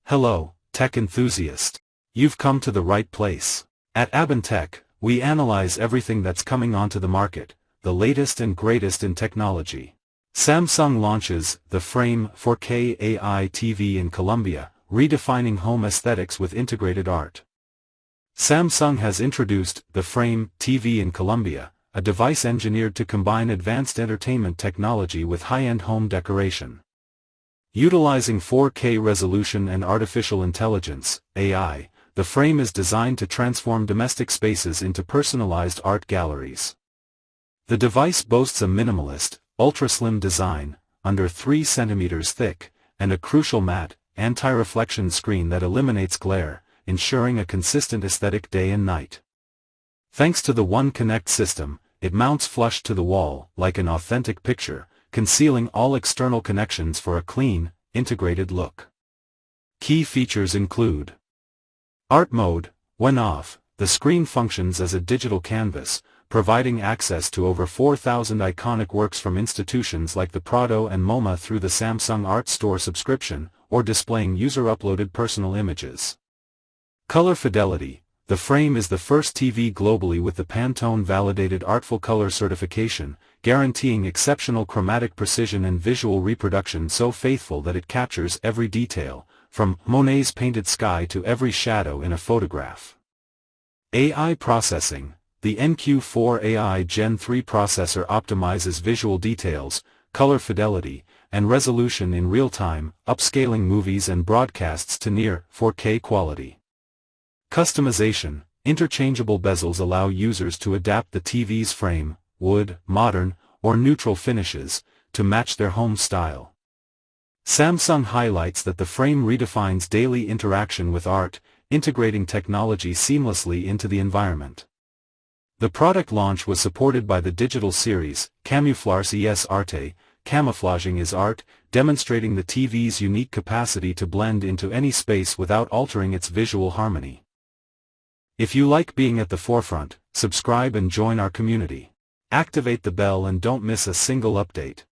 Hello, tech enthusiast. You've come to the right place. At Tech, we analyze everything that's coming onto the market, the latest and greatest in technology. Samsung launches the Frame 4K AI TV in Colombia, redefining home aesthetics with integrated art. Samsung has introduced the Frame TV in Colombia, a device engineered to combine advanced entertainment technology with high-end home decoration. Utilizing 4K resolution and artificial intelligence, AI, the Frame is designed to transform domestic spaces into personalized art galleries. The device boasts a minimalist, ultra-slim design, under 3 cm thick, and a crucial matte, anti-reflection screen that eliminates glare, ensuring a consistent aesthetic day and night. Thanks to the One Connect system, it mounts flush to the wall, like an authentic picture, concealing all external connections for a clean, integrated look. Key features include Art Mode. When off, the screen functions as a digital canvas, providing access to over 4,000 iconic works from institutions like the Prado and MoMA through the Samsung Art Store subscription, or displaying user-uploaded personal images. Color Fidelity. The Frame is the first TV globally with the Pantone-validated Artful Color certification, guaranteeing exceptional chromatic precision and visual reproduction so faithful that it captures every detail, from Monet's painted sky to every shadow in a photograph. AI Processing. The NQ4 AI Gen 3 processor optimizes visual details, color fidelity, and resolution in real time, upscaling movies and broadcasts to near 4K quality. Customization. Interchangeable bezels allow users to adapt the TV's frame, wood, modern, or neutral finishes, to match their home style. Samsung highlights that the Frame redefines daily interaction with art, integrating technology seamlessly into the environment. The product launch was supported by the digital series, Camuflarse es Arte, Camouflaging is Art, demonstrating the TV's unique capacity to blend into any space without altering its visual harmony. If you like being at the forefront, subscribe and join our community. Activate the bell and don't miss a single update.